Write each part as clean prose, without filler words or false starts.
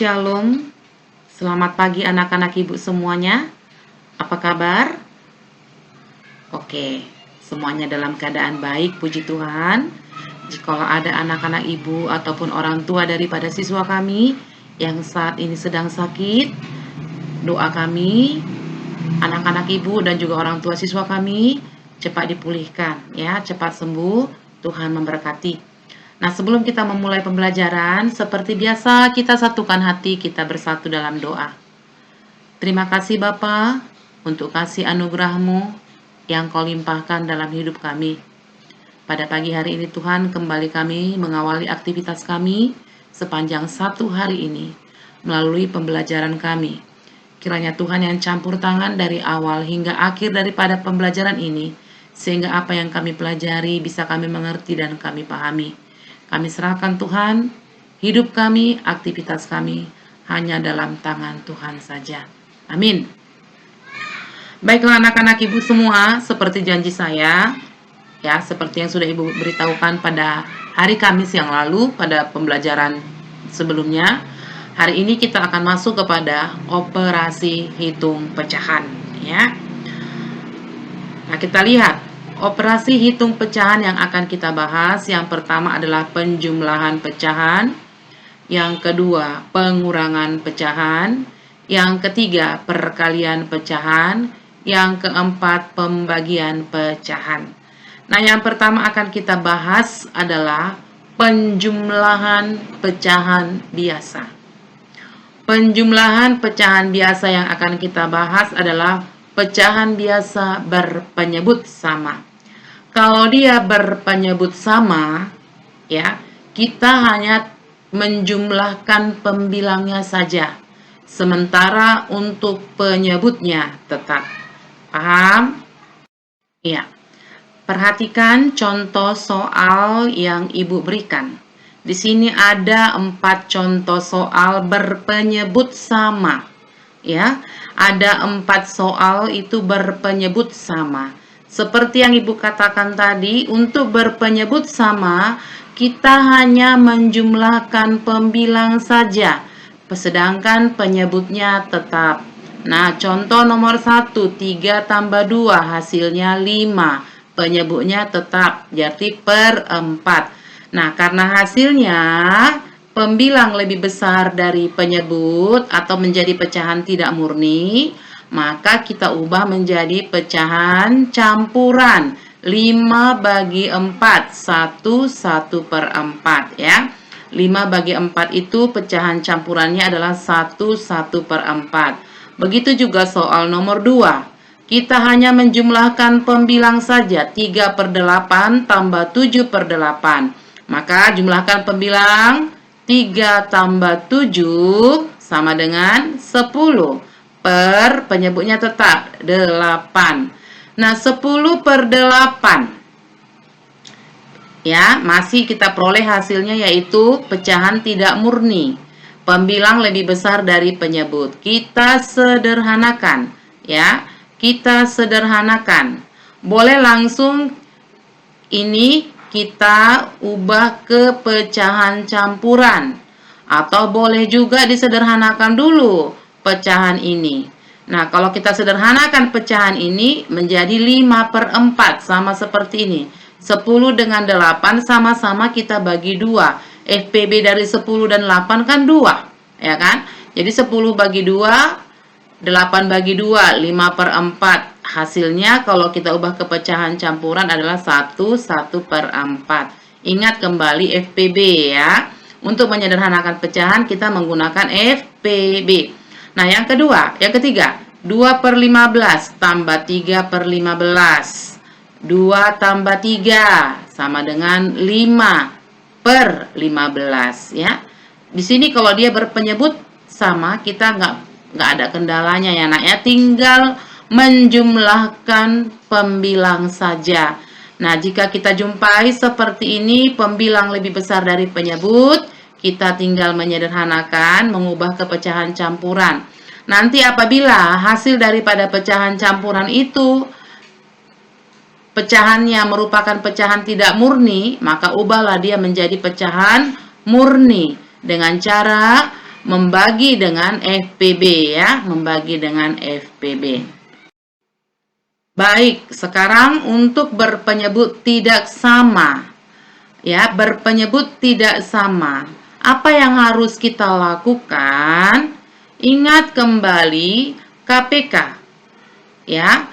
Shalom, selamat pagi anak-anak ibu semuanya. Apa kabar? Oke, semuanya dalam keadaan baik, puji Tuhan. Jikalau ada anak-anak ibu ataupun orang tua daripada siswa kami yang saat ini sedang sakit, doa kami, anak-anak ibu dan juga orang tua siswa kami cepat dipulihkan, ya, cepat sembuh. Tuhan memberkati. Nah, sebelum kita memulai pembelajaran, seperti biasa kita satukan hati, kita bersatu dalam doa. Terima kasih Bapa untuk kasih anugerah-Mu yang Kau limpahkan dalam hidup kami. Pada pagi hari ini Tuhan, kembali kami mengawali aktivitas kami sepanjang satu hari ini melalui pembelajaran kami. Kiranya Tuhan yang campur tangan dari awal hingga akhir daripada pembelajaran ini, sehingga apa yang kami pelajari bisa kami mengerti dan kami pahami. Kami serahkan Tuhan, hidup kami, aktivitas kami, hanya dalam tangan Tuhan saja. Amin. Baiklah anak-anak ibu semua, seperti janji saya, ya, seperti yang sudah ibu beritahukan pada hari Kamis yang lalu, pada pembelajaran sebelumnya, hari ini kita akan masuk kepada operasi hitung pecahan, ya. Nah, kita lihat operasi hitung pecahan yang akan kita bahas. Yang pertama adalah penjumlahan pecahan, yang kedua pengurangan pecahan, yang ketiga perkalian pecahan, yang keempat pembagian pecahan. Nah, yang pertama akan kita bahas adalah penjumlahan pecahan biasa. Penjumlahan pecahan biasa yang akan kita bahas adalah pecahan biasa berpenyebut sama. Kalau dia berpenyebut sama, ya, kita hanya menjumlahkan pembilangnya saja. Sementara untuk penyebutnya tetap. Paham? Ya. Perhatikan contoh soal yang ibu berikan. Di sini ada 4 contoh soal berpenyebut sama. Ya, ada 4 soal itu berpenyebut sama. Seperti yang ibu katakan tadi, untuk berpenyebut sama, kita hanya menjumlahkan pembilang saja, sedangkan penyebutnya tetap. Nah, contoh nomor 1, 3 tambah 2, hasilnya 5. Penyebutnya tetap, jadi per 4. Nah, karena hasilnya pembilang lebih besar dari penyebut atau menjadi pecahan tidak murni, maka kita ubah menjadi pecahan campuran. 5 bagi 4, 1/4 ya. 5 bagi 4 itu pecahan campurannya adalah 1/4. Begitu juga soal nomor 2. Kita hanya menjumlahkan pembilang saja, 3/8 tambah 7/8. Maka jumlahkan pembilang, 3 tambah 7 sama dengan 10. Per penyebutnya tetap 8. Nah, 10/8. Ya, masih kita peroleh hasilnya yaitu pecahan tidak murni. Pembilang lebih besar dari penyebut. Kita sederhanakan, ya. Kita sederhanakan. Boleh langsung ini kita ubah ke pecahan campuran. Atau boleh juga disederhanakan dulu pecahan ini. Nah, kalau kita sederhanakan pecahan ini menjadi 5/4, sama seperti ini. 10 dengan 8 sama-sama kita bagi 2. FPB dari 10 dan 8 kan 2, ya kan? Jadi 10 bagi 2, 8 bagi 2, 5/4. Hasilnya kalau kita ubah ke pecahan campuran adalah 1/4. Ingat kembali FPB ya. Untuk menyederhanakan pecahan kita menggunakan FPB. Nah, yang ketiga, 2/15 tambah 3/15. 2 tambah 3 sama dengan 5/15 ya. Di sini kalau dia berpenyebut sama, kita nggak ada kendalanya ya nak ya, tinggal menjumlahkan pembilang saja. Nah, jika kita jumpai seperti ini, pembilang lebih besar dari penyebut, kita tinggal menyederhanakan, mengubah ke pecahan campuran. Nanti apabila hasil daripada pecahan campuran itu pecahannya merupakan pecahan tidak murni, maka ubahlah dia menjadi pecahan murni dengan cara membagi dengan FPB ya, membagi dengan FPB. Baik, sekarang untuk berpenyebut tidak sama. Ya, berpenyebut tidak sama. Apa yang harus kita lakukan? Ingat kembali KPK. Ya.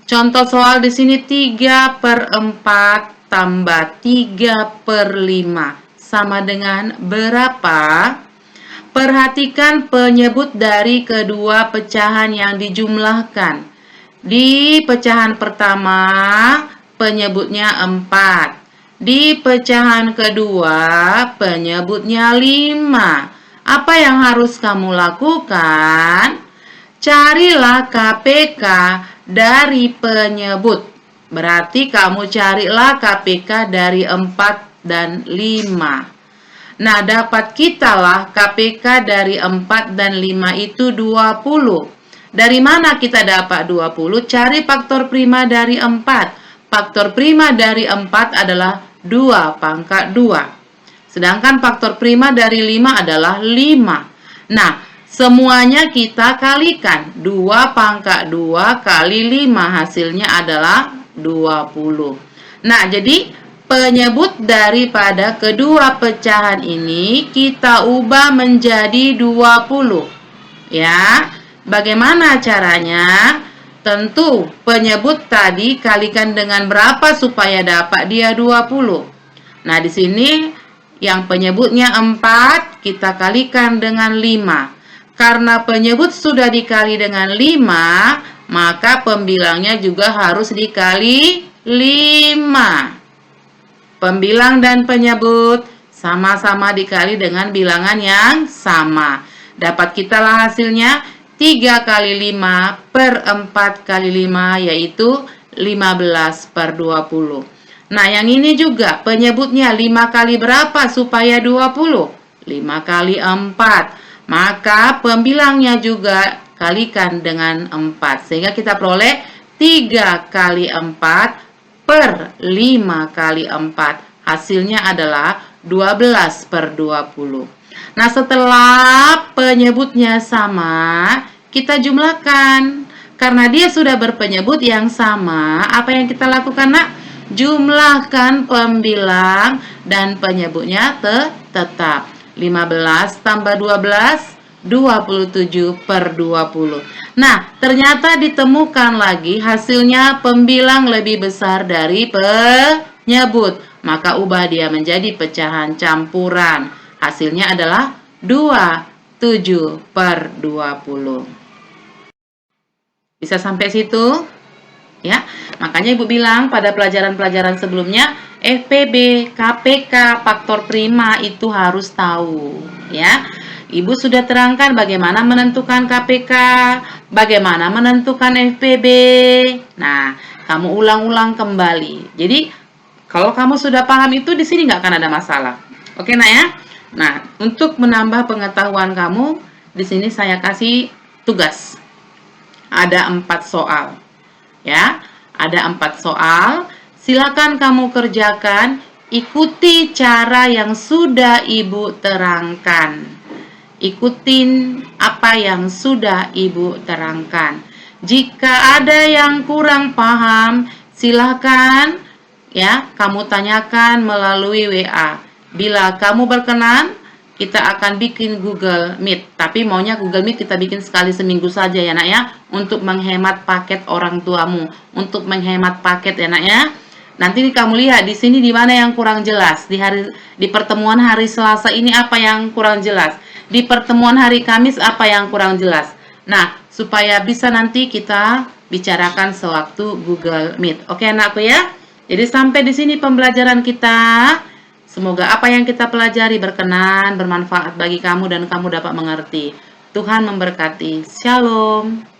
Contoh soal di sini 3/4 tambah 3/5 sama dengan berapa? Perhatikan penyebut dari kedua pecahan yang dijumlahkan. Di pecahan pertama, penyebutnya 4. Di pecahan kedua, penyebutnya 5. Apa yang harus kamu lakukan? Carilah KPK dari penyebut. Berarti kamu carilah KPK dari 4 dan 5. Nah, dapat kitalah KPK dari 4 dan 5 itu 20. Dari mana kita dapat 20? Cari faktor prima dari 4. Faktor prima dari 4 adalah 2 pangkat 2. Sedangkan faktor prima dari 5 adalah 5. Nah, semuanya kita kalikan. 2 pangkat 2 kali 5 hasilnya adalah 20. Nah, jadi penyebut daripada kedua pecahan ini kita ubah menjadi 20. Ya, bagaimana caranya? Tentu penyebut tadi kalikan dengan berapa supaya dapat dia 20. Nah, di sini yang penyebutnya 4 kita kalikan dengan 5. Karena penyebut sudah dikali dengan 5, maka pembilangnya juga harus dikali 5. Pembilang dan penyebut sama-sama dikali dengan bilangan yang sama. Dapat kitalah hasilnya 3 kali 5 per 4 kali 5 yaitu 15/20. Nah, yang ini juga penyebutnya 5 kali berapa supaya 20? 5 kali 4. Maka pembilangnya juga kalikan dengan 4. Sehingga kita peroleh 3 kali 4 per 5 kali 4. Hasilnya adalah 12/20. Nah, setelah penyebutnya sama, kita jumlahkan. Karena dia sudah berpenyebut yang sama, apa yang kita lakukan, Nak? Jumlahkan pembilang dan penyebutnya tetap. 15 tambah 12, 27/20. Nah, ternyata ditemukan lagi hasilnya pembilang lebih besar dari penyebut. Maka ubah dia menjadi pecahan campuran. Hasilnya adalah 27/20. Bisa sampai situ? Ya, makanya Ibu bilang pada pelajaran-pelajaran sebelumnya FPB, KPK, faktor prima itu harus tahu, ya. Ibu sudah terangkan bagaimana menentukan KPK, bagaimana menentukan FPB. Nah, kamu ulang-ulang kembali. Jadi, kalau kamu sudah paham itu di sini nggak akan ada masalah. Oke, Nak ya? Nah, untuk menambah pengetahuan kamu, di sini saya kasih tugas. Ada 4 soal. Ya, ada 4 soal. Silakan kamu kerjakan, ikuti cara yang sudah Ibu terangkan. Ikutin apa yang sudah Ibu terangkan. Jika ada yang kurang paham, silakan ya, kamu tanyakan melalui WA. Bila kamu berkenan, kita akan bikin Google Meet. Tapi maunya Google Meet kita bikin sekali seminggu saja ya, Nak ya. Untuk menghemat paket orang tuamu. Untuk menghemat paket ya, Nak ya. Nanti kamu lihat di sini di mana yang kurang jelas. Di pertemuan hari Selasa ini apa yang kurang jelas. Di pertemuan hari Kamis apa yang kurang jelas. Nah, supaya bisa nanti kita bicarakan sewaktu Google Meet. Oke, anakku ya. Jadi sampai di sini pembelajaran kita. Semoga apa yang kita pelajari berkenan, bermanfaat bagi kamu dan kamu dapat mengerti. Tuhan memberkati. Shalom.